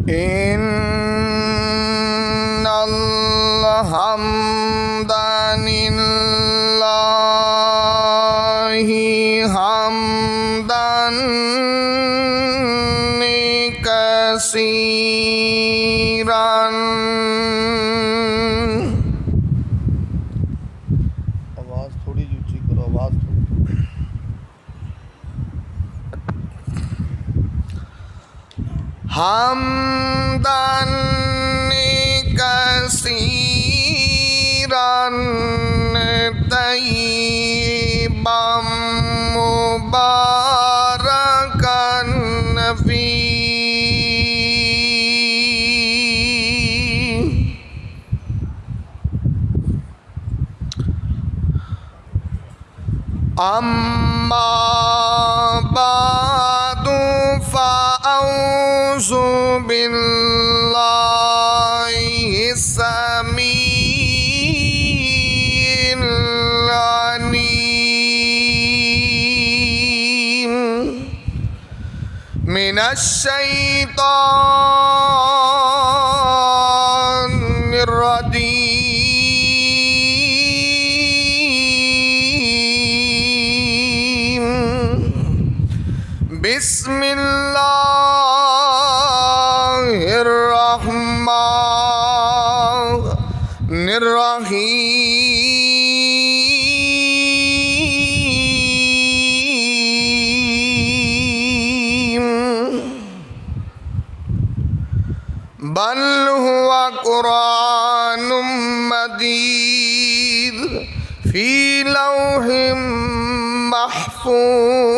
إن الحمد لله حمدا كثيرا آواز تھوڑی اونچی کرو آواز حمداً كثيرا طيبا مباركا فيه أما بعد فأعوذ بالله السميع العليم من الشيطان الرجيم بسم الله الرحمن الرحيم بل هو قرآن مجيد في لوح محفوظ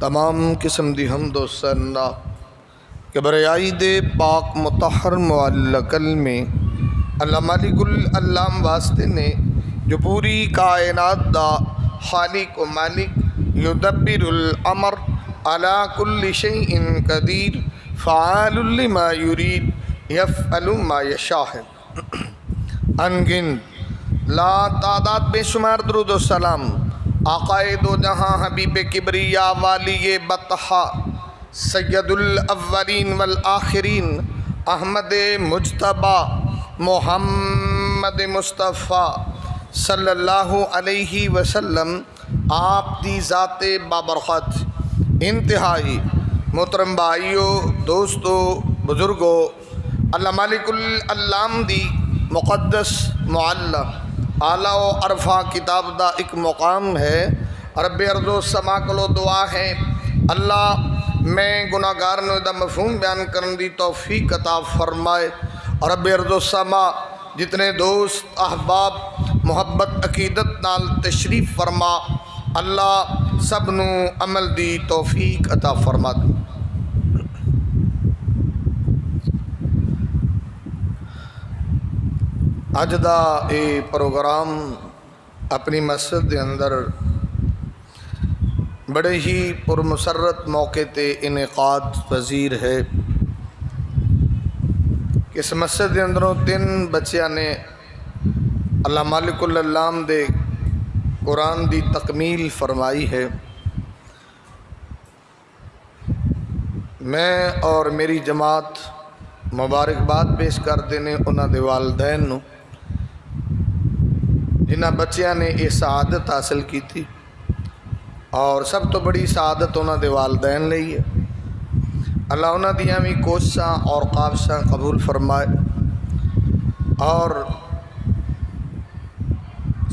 تمام قسم دی حمد و ثنا کبریائی دے پاک مطہر معلقل میں اللہ مالک العلام واسطے نے جو پوری کائنات دا خالق و مالک یدبر الامر علی کل شیء قدیر فعال لما یرید یفعل ما یشاء ہے۔ انگن لا تعداد بے شمار درود و سلام آقائے دو جہاں حبیب کبریا والی بطحا سید الاولین والآخرین احمد مجتبی محمد مصطفیٰ صلی اللہ علیہ وسلم آپ دی ذات بابرکت انتہائی محترم بھائیو دوستو بزرگو اللہ مالک العلام دی مقدس معلّہ اعلیٰ و عرفہ کتاب دا ایک مقام ہے۔ رب ارض و سما کلو دعا ہے اللہ میں گناہ گارنوں دا مفہوم بیان کرن دی توفیق عطا فرمائے۔ رب ارض و سما جتنے دوست احباب محبت عقیدت نال تشریف فرما اللہ سب نو عمل دی توفیق عطا فرما دے۔ اج دا اے پروگرام اپنی مسجد دے اندر بڑے ہی پرمسرت موقع تے انعقاد پذیر ہے۔ اس مسجد دے اندروں 3 بچیاں نے اللہ مالک العلام دے قرآن دی تکمیل فرمائی ہے۔ میں اور میری جماعت مبارکباد پیش کرتے ہیں انہاں دے والدین نو جنہاں بچیاں نے یہ سعادت حاصل کی تھی، اور سب تو بڑی سعادت انہاں دے والدین لئی ہے۔ اللہ انہاں دیاں بھی کوششاں اور کاوشاں قبول فرمائے، اور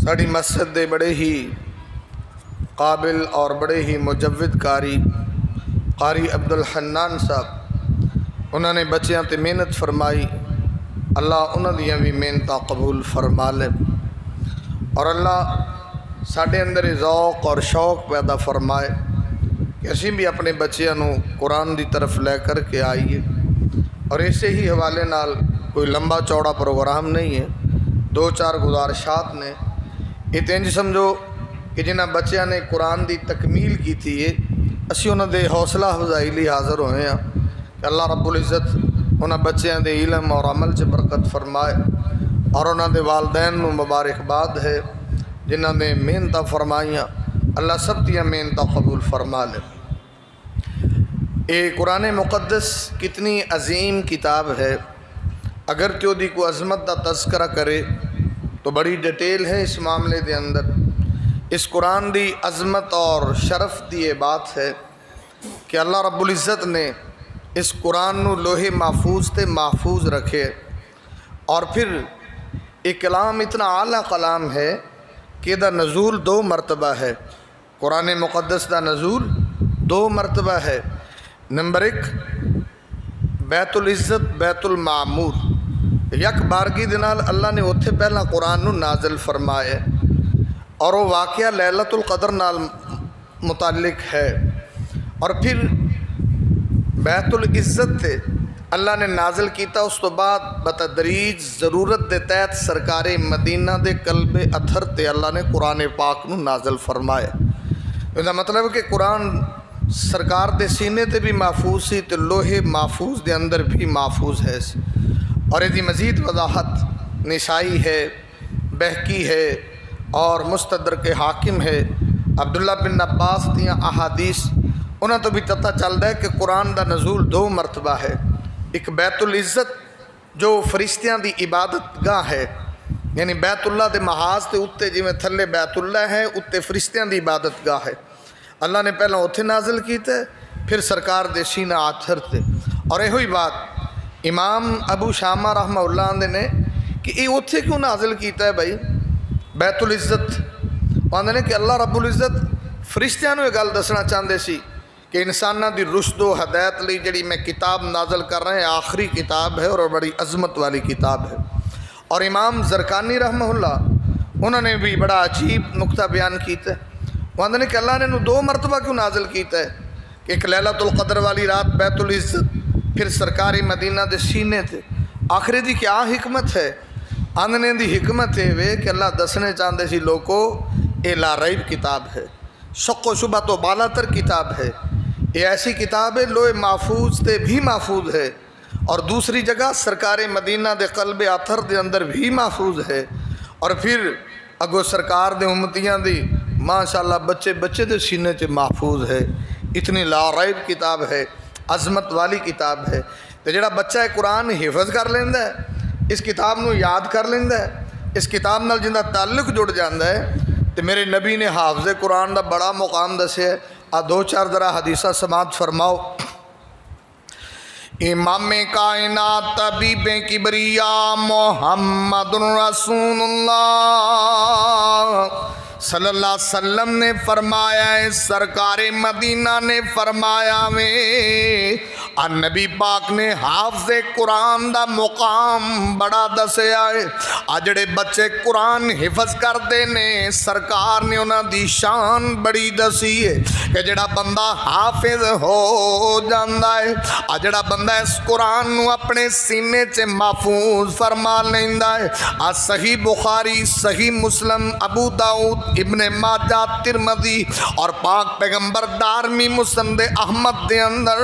ساڑی مسجد دے بڑے ہی قابل اور بڑے ہی مجود قاری عبدالحنان صاحب انہوں نے بچیاں تے محنت فرمائی، اللہ انہوں دیاں بھی محنتاں قبول فرما لے، اور اللہ ساڑھے اندر ذوق اور شوق پیدا فرمائے کہ اسی بھی اپنے بچیاں نو قرآن دی طرف لے کر کے آئیے۔ اور اسے ہی حوالے نال کوئی لمبا چوڑا پروگرام نہیں ہے، 2-4 گزارشات نے اتنج سمجھو کہ جنہاں بچیاں نے قرآن دی تکمیل کی تھی اسی انہاں دے حوصلہ افزائی لی حاضر ہوئے ہیں کہ اللہ رب العزت انہاں بچیاں دے علم اور عمل سے برکت فرمائے، اور انہوں دے والدین نو مبارکباد ہے جنہوں نے محنتاں فرمائیاں، اللہ سب دیا محنتاں قبول فرما لے۔ یہ قرآن مقدس کتنی عظیم کتاب ہے، اگر تو دی کو عظمت دا تذکرہ کرے تو بڑی ڈیٹیل ہے اس معاملے دے اندر۔ اس قرآن دی عظمت اور شرف دی یہ بات ہے کہ اللہ رب العزت نے اس قرآن نو لوہے محفوظ تے محفوظ رکھے، اور پھر ایک کلام اتنا اعلیٰ کلام ہے کہ دا نزول 2 مرتبہ ہے۔ قرآن مقدس دا نزول 2 مرتبہ ہے۔ نمبر 1 بیت العزت بیت المعمور، یک بارگی دنال اللہ نے اتھے پہلا قرآن نو نازل فرمائے، اور وہ واقعہ لیلۃ القدر نال متعلق ہے۔ اور پھر بیت العزت تے اللہ نے نازل کیتا، اس تو بعد بتدریج ضرورت دے تحت سرکار مدینہ دے قلب اطہر تے اللہ نے قرآن پاک نو نازل فرمایا۔ اس کا مطلب ہے کہ قرآن سرکار دے سینے تے بھی محفوظ سی تے لوہے محفوظ دے اندر بھی محفوظ ہے۔ اور یہ مزید وضاحت نسائی ہے، بہقی ہے اور مستدرک حاکم ہے، عبداللہ بن عباس دیاں احادیث انہاں تو بھی پتہ چلتا ہے کہ قرآن دا نزول 2 مرتبہ ہے۔ ایک بیت العزت جو فرشتیاں دی عبادت گاہ ہے، یعنی بیت اللہ دے محاذ تے اتے جی میں تھلے بیت اللہ ہے، اتے فرشتیاں دی عبادت گاہ ہے۔ اللہ نے پہلا اتھے نازل کیتا ہے، پھر سرکار دے سینہ آتھر تے۔ اور یہ ہوئی بات امام ابو شامہ رحمہ اللہ نے کہ یہ اتھے کیوں نازل کیتا ہے بھائی بیت العزت؟ آندے نے کہ اللہ رب العزت فرشتیاں نو یہ گل دسنا چاہتے سی کہ انساناں دی رشد و ہدایت لئی جڑی میں کتاب نازل کر رہے ہیں آخری کتاب ہے اور بڑی عظمت والی کتاب ہے۔ اور امام زرقانی رحمہ اللہ انہوں نے بھی بڑا عجیب نقطہ بیان کیتا ہے۔ وہ آندے نے کہ اللہ نے 2 مرتبہ کیوں نازل کیتا ہے کہ ایک لیلۃ القدر والی رات بیت العزت، پھر سرکار مدینہ دے سینے تھے۔ آخری دی کیا حکمت ہے؟ آندنے دی حکمت ہے وہ کہ اللہ دسنے چاہتے سی لوگوں یہ لا ریب کتاب ہے، شک و شبہ تو بالا تر کتاب ہے، یہ ایسی کتاب ہے لوہے محفوظ تے بھی محفوظ ہے، اور دوسری جگہ سرکار مدینہ دے قلب آتھر دے اندر بھی محفوظ ہے، اور پھر اگو سرکار دے امتیاں دی ماشاءاللہ بچے بچے دے سینے چ محفوظ ہے۔ اتنی لا ریب کتاب ہے، عظمت والی کتاب ہے۔ تو جڑا بچہ قرآن حفظ کر لیندہ ہے، اس کتاب نو یاد کر لیندہ ہے، اس کتاب نال جندہ تعلق جڑ جاندہ ہے، تو میرے نبی نے حافظ قرآن دا بڑا مقام دسے ہے۔ 2-4 ذرا حدیثہ سماعت فرماؤ۔ امام کائنات طبیب کبریا محمد رسول اللہ صلی اللہ علیہ وسلم نے فرمایا ہے، سرکار مدینہ نے فرمایا میں نبی پاک نے حافظ قرآن دا مقام بڑا دسیا ہے۔ جڑے بچے قرآن حفظ کرتے نے سرکار نے انہاں دی شان بڑی دسی ہے کہ جڑا بندہ حافظ ہو جاندہ ہے، جڑا بندہ اس قرآن نو اپنے سینے چے محفوظ فرما لیندہ ہے۔ صحیح بخاری، صحیح مسلم، ابو داؤد، ابن ماجہ، ترمذی اور پاک پیغمبر دارمی مسند احمد دے اندر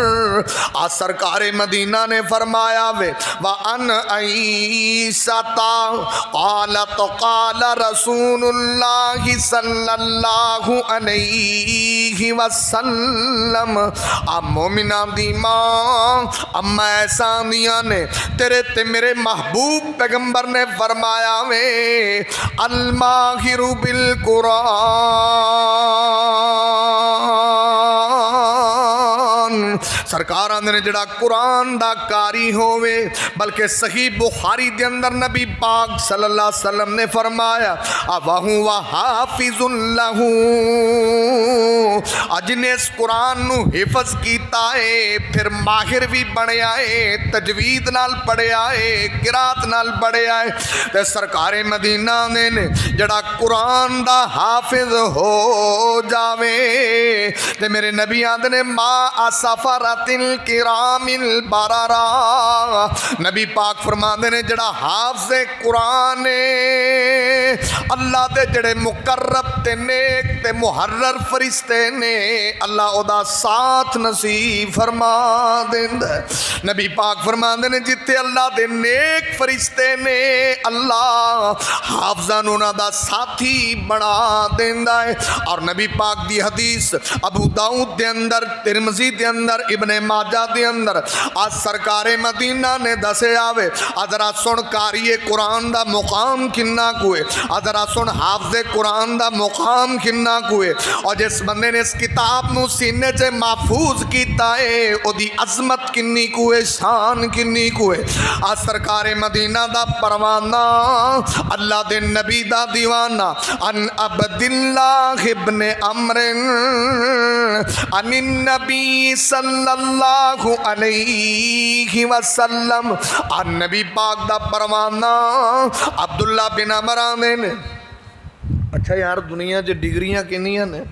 سرکار مدینہ نے فرمایا وے وَأَنْ عَيْسَةَ قَالَتْ قَالَ رَسُولُ اللَّهِ صلی اللہ علیہ وسلم۔ مومنہ دی ماں اما ایسا دیا نے تیرے تے میرے محبوب پیغمبر نے فرمایا وے الماہر بالقرآن، سرکار نے جڑا قرآن دا کاری ہوئے، بلکہ صحیح بخاری دے اندر نبی پاک صلی اللہ علیہ وسلم نے فرمایا وَهُوَ حَافِظٌ لَهُ، جن اس قرآن نو حفظ کیتا ہے پھر ماہر بھی بڑے آئے، تجوید نال پڑھے آئے، قرات نال پڑھے آئے، تے سرکار مدینہ نے جڑا قرآن دا حافظ ہو جاوے تے میرے نبی آدھے نے ما سفرت الکرام البررا، نبی پاک فرما دے نے جڑا حافظ قرآن اللہ دے جڑے مقرب تے نیک تے محرر فرشتے نے اللہ او دا ساتھ نصیب فرما دیندا ہے۔ نبی پاک فرماندے نے جتھے اللہ دے نیک فرشتے نے اللہ حافظاں انہاں دا ساتھی بنا دیندا ہے۔ اور نبی پاک دی حدیث ابو داؤد دے اندر، ترمذی دے اندر، ابن ماجہ دے اندر آج سرکار مدینہ نے دسے آوے ادرا سن قاری قرآن دا مقام کنا کوئے، ادرا سن حافظ قرآن دا مقام کنا کوئے، اور جس بندے نے اس کتاب نو سینے سے محفوظ کیتا ہے او دی عظمت کنی کوئے، شان کنی کوئے۔ آج سرکار مدینہ دا پروانہ اللہ دے نبی دا دیوانہ ان عبداللہ ابن عمر ان النبی صلی اللہ علیہ وسلم، ان نبی پاک دا پروانہ عبداللہ بن عمر نے۔ اچھا یار دنیا جو ڈگریاں کنیاں نے،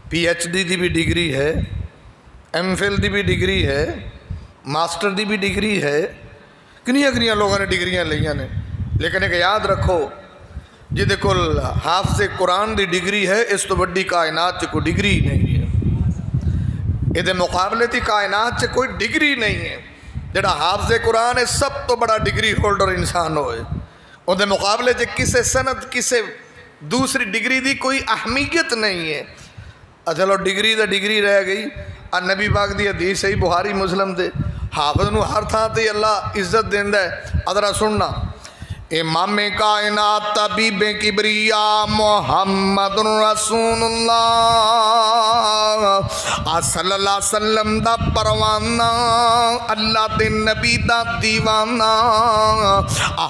پی ایچ ڈی دی بھی ڈگری ہے، ایم فل دی بھی ڈگری ہے، ماسٹر دی بھی ڈگری ہے، کنیاں کنیاں لوگوں نے ڈگریاں لئیاں نے، لیکن ایک یاد رکھو جدے کل حافظ قرآن دی ڈگری ہے اس تو بڑی کائنات چ کوئی ڈگری نہیں ہے، یہ مقابلے تھی کائنات چ کوئی ڈگری نہیں ہے۔ جڑا حافظ قرآن ہے سب تو بڑا ڈگری ہولڈر انسان ہوئے، وہ مقابلے چ کسے سند کسے دوسری ڈگری دی کوئی اہمیت نہیں ہے۔ چلو ڈگری دا ڈگری رہ گئی، نبی پاک دی حدیث صحیح بخاری مسلم دے حافظ نو ہر تھان تے اللہ عزت دیندا ہے۔ ادرا سننا امام کائنات طبیب کبریا محمد رسول اللہ صلی اللہ علیہ وسلم دا پروانہ اللہ دے نبی دا دیوانہ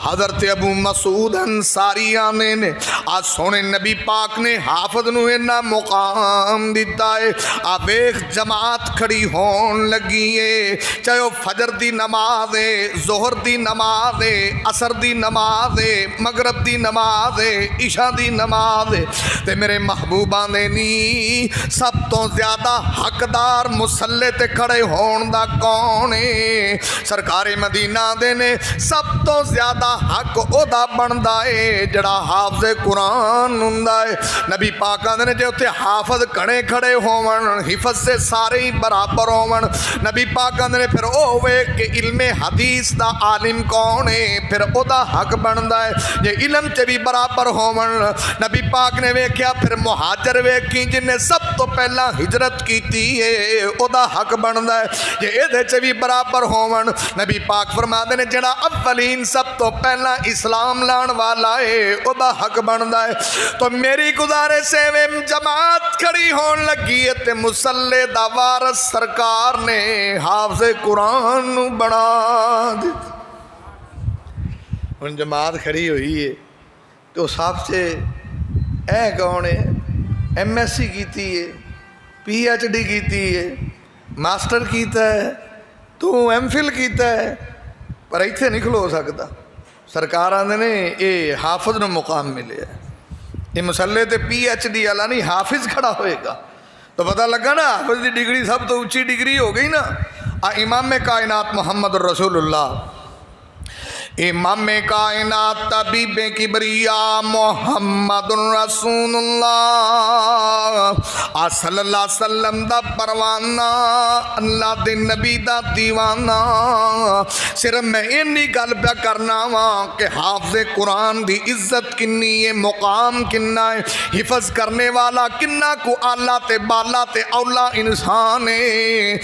حضرت ابو مسعود انصاری آنے نے آج سونے نبی پاک نے حافظ نو اینا مقام دیتا ہے۔ آویخ جماعت کھڑی ہون لگی ہے، چاہے وہ فجر دی نماز ہے، ظہر دی نماز ہے، عصر دی نماز ہے، مغرب دی نماز ہے، عشاء دی نماز ہے، تے میرے محبوبان نے نی سب تو زیادہ حقدار مسلح تے کھڑے ہون دا کون ہے؟ سرکار مدینہ دے نے سب تو زیادہ حق او دا بندا ہے جڑا حافظ قرآن ہوندا ہے۔ نبی پاک آندے نے جے اوتھے حافظ کھڑے کھڑے ہون حفظ سے سارے ہی برابر ہون، نبی پاک آندے نے پھر او ہوئے کہ علم حدیث دا عالم کون ہے، پھر او دا حق بندا ہے۔ جے علم تے بھی برابر ہون نبی پاک نے ویکھیا پھر مہاجر ویکھی جن نے سب تو پہلا ہجرت کیتی ہے او دا حق بندا ہے۔ جے اے تے بھی برابر ہون نبی پاک فرماندے نے جڑا اولین سب تو پہلا اسلام لان والا ہے او دا حق بندا ہے۔ تو میری گزارش ہے جماعت کھڑی ہون لگی ہے تے مصلی دا وارث سرکار نے حافظ قرآن بنا دتا۔ ان جماعت کھڑی ہوئی ہے تو صاحب سے اے کون ہے؟ ایم ایس سی کیتی ہے، پی ایچ ڈی کیتی ہے، ماسٹر کیتا ہے، تو ایم فل کیتا ہے، پر ایتھے نہیں کھلو سکتا۔ سرکار آندے نے یہ حافظ نو مقام ملے ہے، یہ مسلح تے پی ایچ ڈی والا نہیں حافظ کھڑا ہوئے گا تو پتہ لگا نا حافظ دی ڈگری سب تو اونچی ڈگری ہو گئی نا۔ امام کائنات محمد رسول اللہ، امام کائنات طبیب کبریا محمد رسول اللہ صلی اللہ علیہ وسلم دا پروانہ اللہ دے نبی دا دیوانہ۔ صرف میں اینی گل پہ کرنا وا کہ حافظ قرآن دی عزت کنی ہے، مقام کنا ہے، حفظ کرنے والا کنا کو آلہ تے بالا تے اولا انسان ہے۔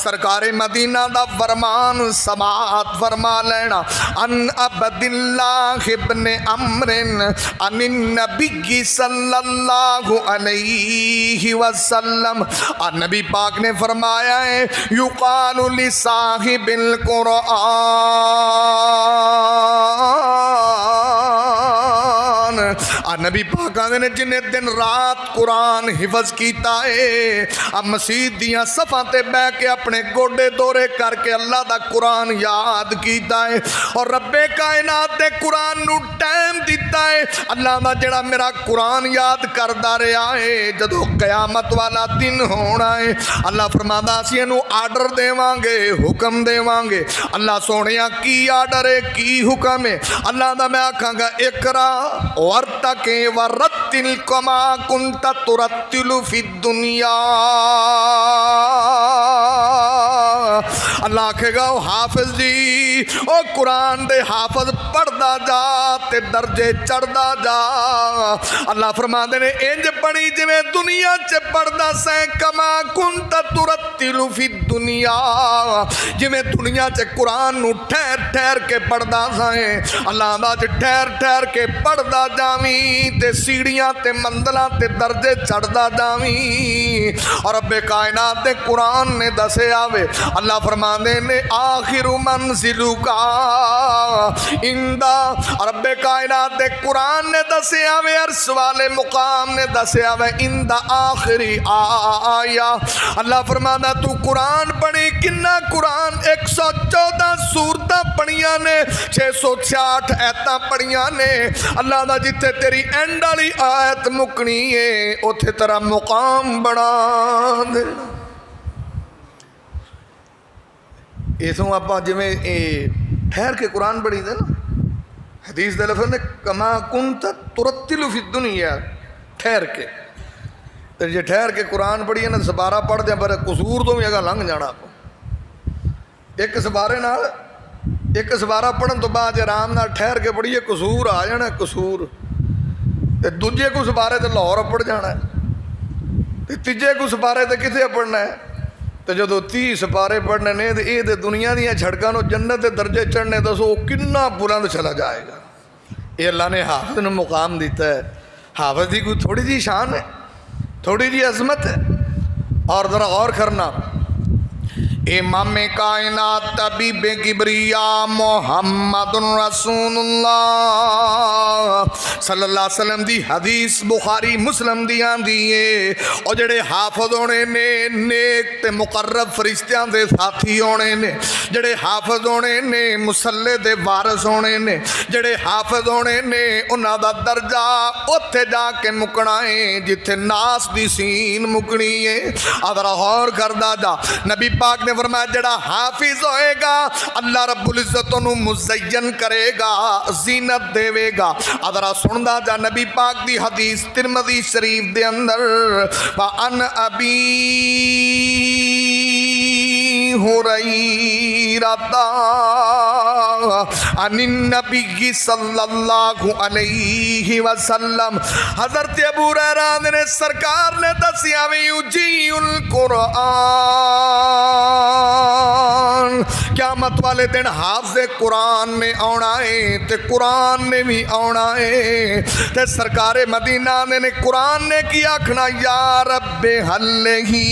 سرکار مدینہ دا فرمان سماعت فرما لینا ان عبداللہ ابن عمر ان النبی صلی اللہ علیہ وسلم، اور نبی پاک نے فرمایا ہے یقال لصاحب القرآن، اور نبی پاک نے جنہیں دن رات قرآن حفظ کیتا ہے اب مسجد دیاں صفاں تے بہ کے اپنے گوڈے دورے کر کے اللہ دا قرآن یاد کیتا ہے، اور رب کائنات دے قرآن نو ٹائم دیتا ہے اللہ دا جڑا میرا قرآن یاد کردا رہا ہے جدو قیامت والا دن ہونا ہے اللہ فرمادا اسی اینو آرڈر دیواں گے حکم دیواں گے اللہ سونیا کی آرڈر ہے کی حکم ہے اللہ دا میں آکھاں گا اقرا ورتقِ ورتل کما کنت ترتل فی الدنیا اللہ آکھے گا حافظ جی او قرآن دے حافظ پڑھدا جا تے درجے چڑھدا جا اللہ فرما دے نے انج پڑھی جویں دنیا چ پڑھدا سیں کما کنت ترتل فی الدنیا جویں دنیا چ قرآن نو ٹھہر ٹھہر کے پڑھدا سیں اللہ دا ٹھہر ٹھہر کے پڑھدا جاویں تے سیڑھیاں تے مندلاں تے درجے چڑھدا جاویں اور رب کائنات دے قرآن نے دسے آوے اللہ فرما دے نے آخر منزلو کا اندہ رب کائنات دے قرآن نے دسے آوے عرص والے مقام نے دسے آوے اندہ آخری آیا اللہ فرما دے تو قرآن پڑھی کنہ قرآن 114 سورتاں پڑھیاں نے 666 ایتاں پڑھیاں نے اللہ دا جتے تیری اینڈ والی آیت مکنی ہے اتھے تیرا مقام بڑھا دینا ایسوں آپ جویں ٹھہر کے قرآن پڑھی دے نا حدیث دے لفظ نے کما کنت ترتل فی الدنیا ٹھہر کے تو جی ٹھہر کے قرآن پڑھی ہے نا سپارہ پڑھ دیں پر قصور تو بھی اگا لنگ جانا آپ ایک سپارے نال ایک سپارہ پڑھن تو بعد آرام نال ٹھہر کے پڑھیے قصور آ جانا قصور تے دوجے کو سپارے تے لاہور پڑھ جانا ہے تے تیجے کو سپارے تے کتے پڑھنا ہے تو جدو 30 سپارے پڑھنے نے یہ دنیا دیا چھڑکاں جنت دے درجے چڑھنے دسو کنا بلند چلا جائے گا یہ اللہ نے حافظ نے مقام دیتا ہے حافظ دی کوئی تھوڑی جی شان ہے تھوڑی جی عظمت ہے اور ذرا غور کرنا امام کائنات طبیب کبریا محمد رسول اللہ صلی اللہ علیہ وسلم دی حدیث بخاری مسلم دیاں دیئے اور جڑے حافظ ہونے نے نیک تے مقرب فرشتیاں دے ساتھی ہونے نے جڑے حافظ ہونے نے مسلح دے وارث ہونے نے جڑے حافظ ہونے نے انہاں دا درجہ اتھے جا کے مکنا ہے جتھے ناس دی سین مکنی ہے ادھر غور کردہ جا نبی پاک نے فرمایا جڑا حافظ ہوئے گا اللہ رب العزت انہوں مزین کرے گا زینت دے گا ادھرا سندہ جا نبی پاک دی حدیث ترمذی شریف دے اندر وَأَنْ أَبِي هُرَيْرَةَ عن النبی صلی اللہ علیہ وسلم حضرت ابو ہریرہ نے سرکار نے دسیا وی یجی القرآن قیامت والے دن حافظ قرآن نے آنا ہے تے قرآن نے بھی آنا ہے تے سرکار مدینہ نے قرآن نے کیا آکھنا یا رب حلہی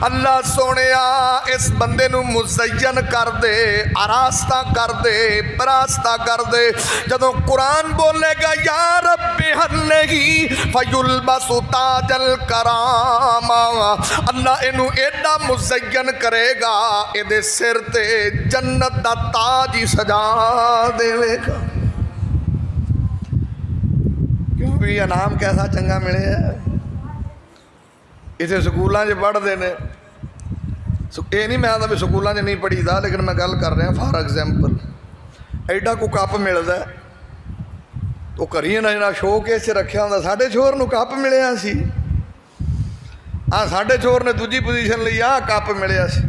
اللہ سونیا اس بندے نو مزین کر دے آراستہ کر دے پراستہ کر دے جدو قرآن بولے گا یا رب حلہی فیلبس تاج الکرام اللہ انو ایڈا مزین کرے گا ایدے سر تے جنت دا تاج ہی سجا دے گا کیوں بھی انعام کیسا چنگا ملے ہے اسے سکولاں جو پڑھ دینے یہ نہیں میں آتا بھی سکولاں جو نہیں پڑھی دا لیکن میں گل کر رہا ہوں فار ایگزامپل ایڈا کو کپ ملتا ہے تو کریے نہ جنا شو کیس رکھیا ہوں ساڑھے چھوڑ نو کپ ملے ہاں سی ہاں ساڑھے چھوڑ نے دوجی پوزیشن لئی ہاں کپ ملے ہاں سی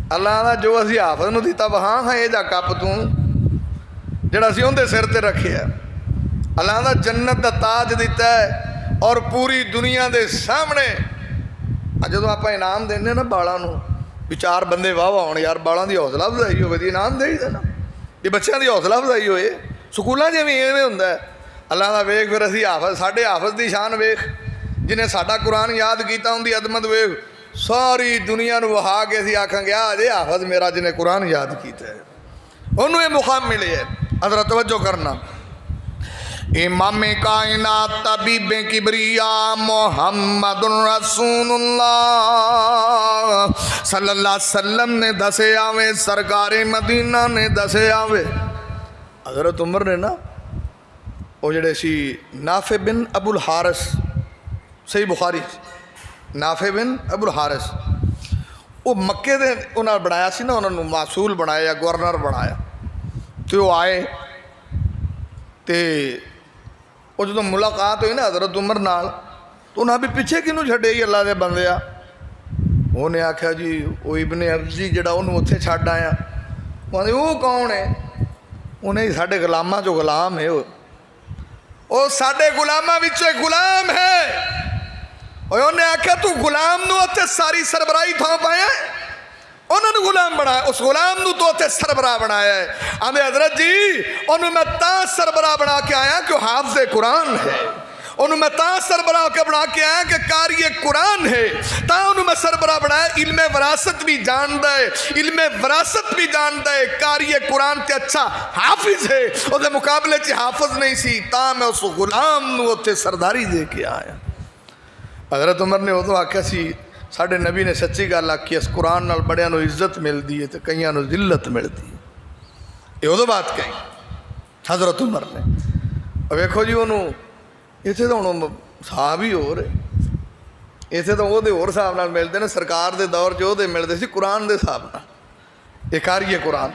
اللہ نے جو اسی حافظ نو دیتا ہاں ہاں یہ جا کپ تو جڑا سی ان دے سر تے رکھے ہے اللہ نے جنت دا تاج دیتا ہے اور پوری دنیا دے سامنے جدو آپ انعام دینے نا بالاں نو بھی چار بندے واہ واہ ہونے یار بالاں دی حوصلہ افزائی ہوئے دی انعام دے ہی دینا یہ بچیاں دی حوصلہ افزائی ہوئے سکولاں جی بھی ایویں ہوندا ہے اللہ دا ویکھ پھر اسی حافظ ساڈے حافظ دی شان ویکھ جنہیں ساڈا قرآن یاد کیتا ہوں دی عظمت ویکھ ساری دنیا نو وہا کے اسی آکھاں گے آ جے حافظ میرا جنہیں قرآن یاد کیتا ہے انہوں یہ مقام ملے ہے حضرت توجہ کرنا امام کائنات طبیب کبریا محمد رسول اللہ صلی اللہ علیہ وسلم نے دسے آوے، سرکار مدینہ نے دسے آوے۔ حضرت عمر نے نا وہ جڑے سی نافع بن ابو الحارث، صحیح بخاری نافع بن ابو الحارث، وہ مکے دے انہاں بنایا سی نا، انہوں نے معصول بنایا، گورنر بنایا، تو وہ آئے تے وہ جدوں ملاقات ہوئی نا حضرت عمر نال، تو انہاں بھی پیچھے کینوں چھڈے ہی اللہ دے بندیا، انہیں آکھیا جی وہ ابن ابزی جڑا انہوں اتھے چھڈ آیا، وہ کون ہے؟ انہیں ساڈے غلاماں جو غلام ہے، وہ ساڈے غلاماں وچوں غلام ہے۔ اور انہیں آکھیا تو غلام نو اتھے ساری سربراہی تھاں پایا ہے، انہوں نے غلام بنایا، اس غلام نو تو اتھے سربراہ بنایا ہے۔ آندے حضرت جی انہوں میں تاں سربراہ بنا کے آیا کہ حافظ قرآن ہے، انہوں میں تاں سربراہ کے بنا کے آیا کہ قاری قرآن ہے، تاں انہوں میں سربراہ بنایا، علم وراثت بھی جان دے، علم وراثت بھی جان دے، قاری قرآن تے اچھا حافظ ہے، اس دے مقابلے چ حافظ نہیں سی، تاں میں اس غلام نو اتھے سرداری دے کے آیا۔ حضرت عمر نے ادو آکھیا سی ساڈے نبی نے سچی گل آکھی، اس قرآن نال بڑیاں نو عزت ملدی ہے تے کئیاں نو ذلت ملدی ہے، یہ ادو بات کہی حضرت عمر نے۔ ویکھو جی انہوں اتنے تو ہوں صحابی ہو رہے، اتنے تو وہ ہور حساب نال ملتے ہیں، سرکار دے دور جو دے ملتے سی قرآن دے حساب نال، یہ قاری قرآن۔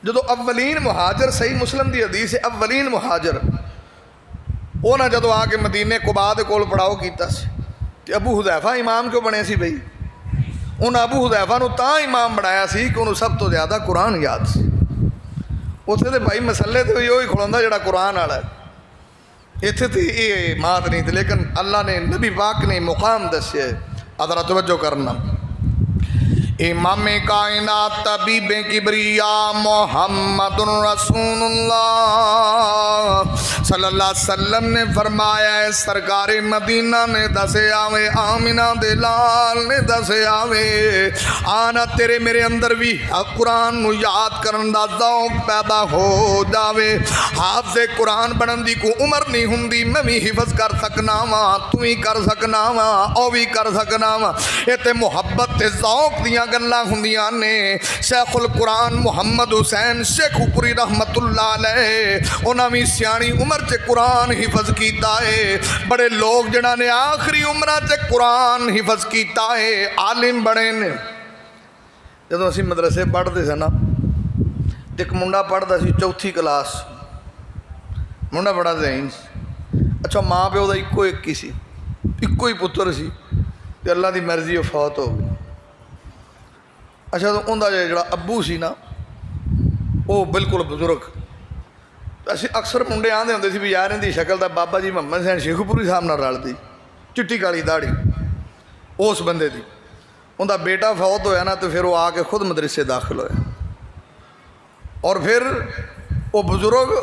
جدو اولین مہاجر، صحیح مسلم دی حدیث ہے، اولین مہاجر انہاں جدو آ کے مدینے قباء دے کول پڑاؤ کیتا سی، تے ابو حذیفہ امام کیوں بنے سی بھئی؟ انہاں ابو حذیفہ نو تاں امام بنایا سی کہ انہوں سب تو زیادہ قرآن یاد سی، اتنے تے بھائی مسئلے تے وہی کھلوندا جڑا قرآن والا ہے، اتنے تو یہ مات نہیں تھی، لیکن اللہ نے نبی پاک نے مقام دسے، ذرا توجہ کرنا۔ امام کائنات طبیب کبریا محمد رسول اللہ صلی اللہ علیہ وسلم نے فرمایا ہے، سرکار مدینہ نے دسے آوے، آمنہ دے لال نے دسے آوے، آنا تیرے میرے اندر بھی قرآن نو یاد کرن دا ذوق پیدا ہو جاوے، حافظ قرآن بنن دی کو عمر نہیں ہوندی، میں بھی حفظ کر سکنا وا، تو ہی کر سکنا وا، او بھی کر سکنا وا، یہ تے محبت تے ذوق دیاں گلاں ہوندیاں نے۔ شیخ القرآن محمد حسین شیخ پوری رحمت اللہ علیہ، انہاں بھی سیانی عمر چ قرآن حفظ کیتا ہے، بڑے لوگ جنہاں نے آخری عمرہ چ قرآن حفظ کیتا ہے، عالم بڑے نے۔ جدوں اسی مدرسے پڑھتے سن نا، ایک منڈا پڑھتا سی چوتھی کلاس، منڈا بڑا ذہین سی، اچھا ماں پیو دا اکو ایک ہی سی، اکو ہی پتر سی، تے اللہ دی مرضی وہ فوت ہو گئی۔ اچھا تو انہوں جڑا ابو سی نا، وہ بالکل بزرگ، اسی اکثر منڈے آندے ہوندے سی بھی یار ان دی شکل دا بابا جی محمد حسین شیخ پوری صاحب نال رلدی، چٹی کالی داڑھی اس بندے دی۔ ان دا بیٹا فوت ہویا نا تو پھر وہ آ کے خود مدرسے داخل ہویا، اور پھر وہ بزرگ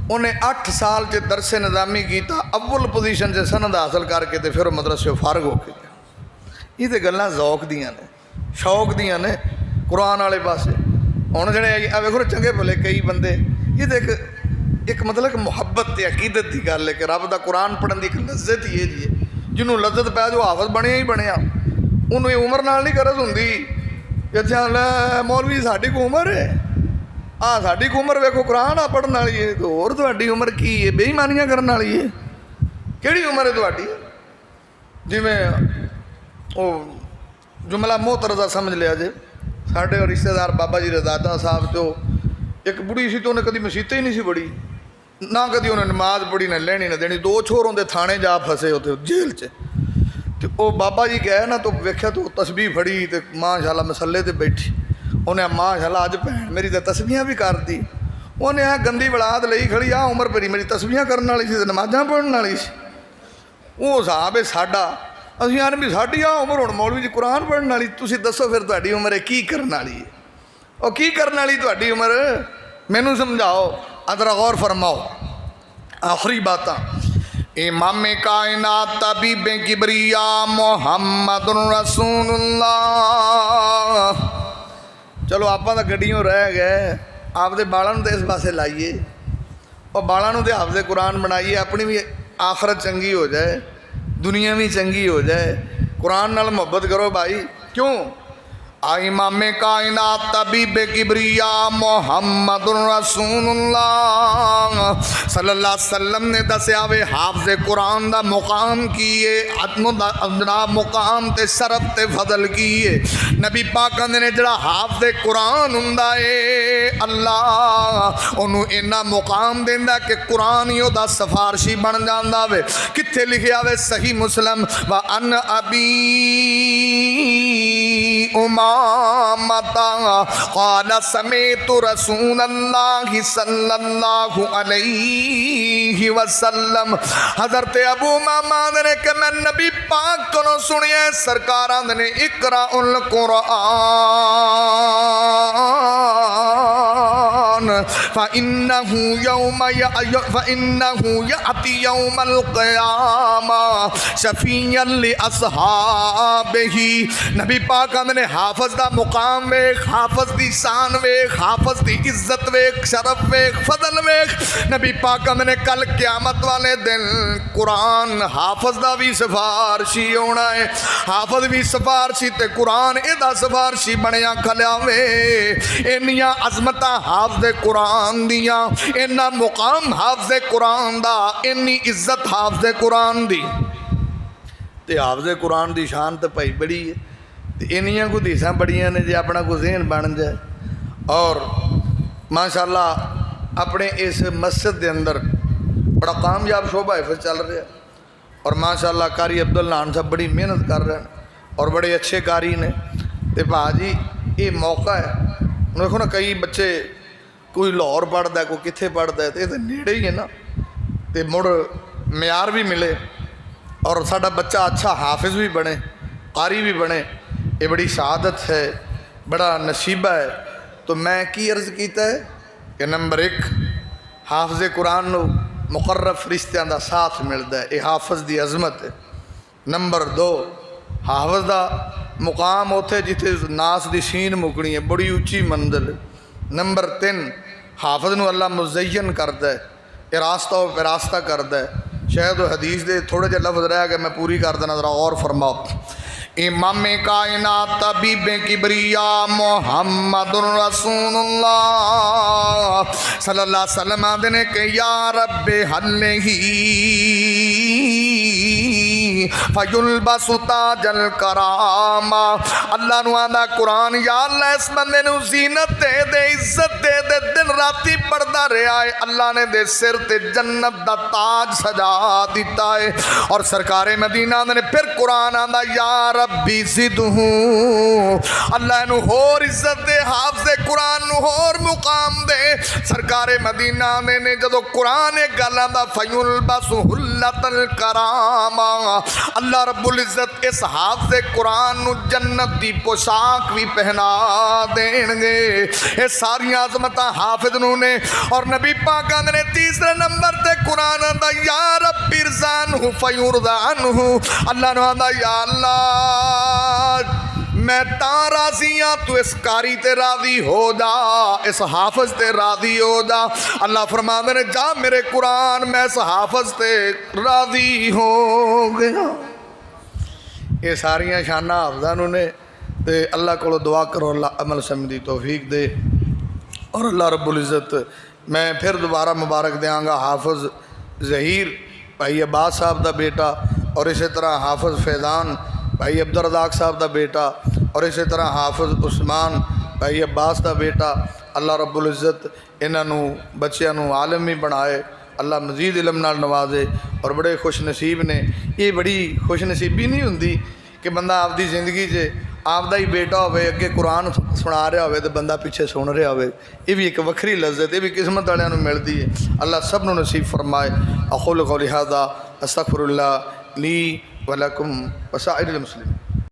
انہیں 8 سال چ درس نظامی کیتا، اول پوزیشن سے سند حاصل کر کے تے پھر وہ مدرسے فارغ ہو کے گیا۔ یہ تے گلاں ذوق دیاں نے، شوق دیاں نے قرآن والے پاسے۔ ہن جڑے ویکھو چنگے بھلے کئی بندے، یہ تے ایک مطلب محبت تے عقیدت دی گل ہے کہ رب دا قرآن پڑھن دی ایک لذت ہی ہے جی، جنہوں لذت پہ جو حافظ بنیا ہی بنیا، انہوں یہ عمر نال نہیں غرض ہوندی کہ اچھا مولوی ساڈی کو عمر ہے، ساڈی کو عمر ویکھو قرآن آ پڑھن والی ہے، تو اور تہاڈی عمر کی ہے؟ بے ایمانیاں کرن والی ہے؟ کیڑی عمر ہے تہاڈی؟ جویں وہ جملہ محترضہ سمجھ لیا جے، ساڈے رشتہ دار بابا جی رضا صاحب جو ایک بڑی سی، تو انہیں کدی مسیت ہی نہیں سی بڑی، نہ کدی انہیں نماز پڑھی نہ لینی نہ دینی، 2 چھور ہوندے تھانے جا پھسے ہوتے جیل چ، تو وہ بابا جی گئے نا تو ویکھیا تو تسبیح پھڑی تے ماشاءاللہ مسلے تے بیٹھی، انہیں ماشاءاللہ اج بھین میری تے تسبیحاں بھی کر دی، انہیں گندی ولاد لئی کھڑی، عمر پری میری تسبیحاں کرن والی سی تے نمازاں پڑھن والی سی۔ وہ حساب ہے ساڈا، اسی آنے بھی ساڈی عمر ہن مولوی جی قرآن پڑھن والی، تسی دسو پھر تہاڈی عمر کی کرن والی ہے؟ اور کی کرن والی تہاڈی عمر؟ مینوں سمجھاؤ، ذرا غور فرماؤ۔ آخری باتاں، امام کائنات طبیب کبریا محمد رسول اللہ۔ چلو آپ تو گڈیوں رہ گئے، آپ دے بالن تو اس پاسے لائیے، اور بالاں نوں تے حافظ قرآن بنائیے، اپنی بھی آخرت چنگی ہو جائے، دنیا بھی چنگی ہو جائے۔ قرآن نال محبت کرو بھائی۔ کیوں؟ امام کائنات طبیب کبریا محمد رسول اللہ صلی اللہ علیہ وسلم نے دسیا وے حافظ قرآن دا مقام کیے، جناب مقام تے شرف تے فضل کیے۔ نبی پاک نے جڑا حافظ قرآن ہوندا اے اللہ انہوں اینا مقام دیندا کہ قرآن ہی دا سفارشی بن جاندا وے۔ کتھے لکھیا وے صحیح مسلم وَأَنْ أَبِي امامتا قال سمعت رسول اللہ صلی اللہ علیہ وسلم، حضرت ابو امامہ نے کہ میں نبی پاک کو سنیا سرکاراں نے اقرا القرآن فإنه يأتي يوم القيامة شفيعا لأصحابه۔ نبی پاک نے حافظ دا مقام ویخ، حافظ دی شان ویخ، حافظ دی عزت ویخ، شرف ویخ، فضل ویخ۔ نبی پاک نے کل قیامت والے دن قرآن حافظ دا بھی سفارشی ہونا ہے، حافظ بھی سفارشی تے قرآن ادا سفارشی بنیا کھلیا وے۔ انیاں عظمتاں حافظ قرآن دیاں، اینا مقام حافظ قرآن دا، اینی عزت حافظ قرآن دی۔ تے حافظ قرآن دی شان تے بھائی بڑی ہے، انیاں کو حدیثاں بڑیاں نے جی اپنا کو ذہن بن جائے۔ اور ماشاءاللہ اپنے اس مسجد دے اندر بڑا کامیاب شعبہ حفظ چل رہا ہے، اور ماشاءاللہ قاری عبداللہ صاحب بڑی محنت کر رہے ہیں اور بڑے اچھے قاری نے۔ تے بھاجی یہ موقع ہے، دیکھو نا کئی بچے کوئی لاہور پڑھتا ہے، کوئی کتھے پڑھتا ہے، تو یہ تو نیڑے ہی ہے نا، تے مڑ معیار بھی ملے اور ساڈا بچہ اچھا حافظ بھی بنے، قاری بھی بنے، یہ بڑی سعادت ہے، بڑا نصیبہ ہے۔ تو میں کی عرض کیتا ہے کہ نمبر 1 حافظ قرآن نو مقرب فرشتیاں دا ساتھ ملتا ہے، یہ حافظ دی عظمت ہے۔ نمبر 2 حافظ دا مقام ہوتے جتے ناس دی شین مکنی ہے، بڑی اونچی منزل ہے۔ نمبر 3 حافظ نو اللہ مزین کرتا ہے، اراستہ و پراستہ کرتا ہے۔ شاید و حدیث دے تھوڑے جے لفظ رہ گئے، میں پوری کر دینا، ذرا غور فرماؤ۔ امام کائنات طبیب کبریا محمد رسول اللہ صلی اللہ علیہ وسلم نے کہ یا رب حلہی فیلبس تاج الکرامہ، اللہ نو آدھا قرآن یا اللہ اس بندے نو زینت دے دے، عزت دے دے، دن راتی پڑھدا رہا ہے، اللہ نے دے سر تے جنت دا تاج سجا دیتا ہے۔ اور سرکار مدینہ نے پھر قرآن آدھا یا ربی زدہو، اللہ نو ہور عزت دے، حافظ قرآن نو ہور مقام دے۔ سرکار مدینہ نے جدو قرآن ایک گالاں دا فیلبس حلت الکرامہ، اللہ رب العزت اس حافظ قرآن نو جنت دی پوشاک بھی پہنا دین گے۔ یہ ساری عظمتاں حافظ نو نے۔ اور نبی پاک نے تیسرے نمبر تے قرآن دا یا رب ارزانہ فیرضا عنہ، اللہ نو آدھا یا اللہ میں تا راضی ہاں، تو اس قاری تے راضی ہو جا، اس حافظ تے راضی ہو جا۔ اللہ فرماندے نے جا میرے قرآن میں اس حافظ تے راضی ہو گیا۔ یہ ساریاں شانہ حافظانوں نے، تے اللہ کو دعا کرو اللہ عمل سمجھی توفیق دے۔ اور اللہ رب العزت میں پھر دوبارہ مبارک دیاں گا حافظ ظہیر بھائی عباس صاحب دا بیٹا، اور اسی طرح حافظ فیضان بھائی عبدالرزاق صاحب دا بیٹا، اور اسی طرح حافظ عثمان بھائی عباس دا بیٹا۔ اللہ رب العزت انہوں بچیاں نو عالم ہی بنائے، اللہ مزید علم نال نوازے، اور بڑے خوش نصیب نے۔ یہ بڑی خوش نصیبی نہیں ہوندی کہ بندہ آپ دی زندگی سے آپ دا ہی بیٹا ہوئے، اگے قرآن سنا رہا ہوئے تو بندہ پیچھے سن رہا ہوئے، یہ بھی ایک وکری لذت، یہ بھی قسمت والوں نو ملتی ہے۔ اللہ سب نو نصیب فرمائے۔ اقول قولی ھذا استغفر اللہ لی ولکم وسائر المسلمین۔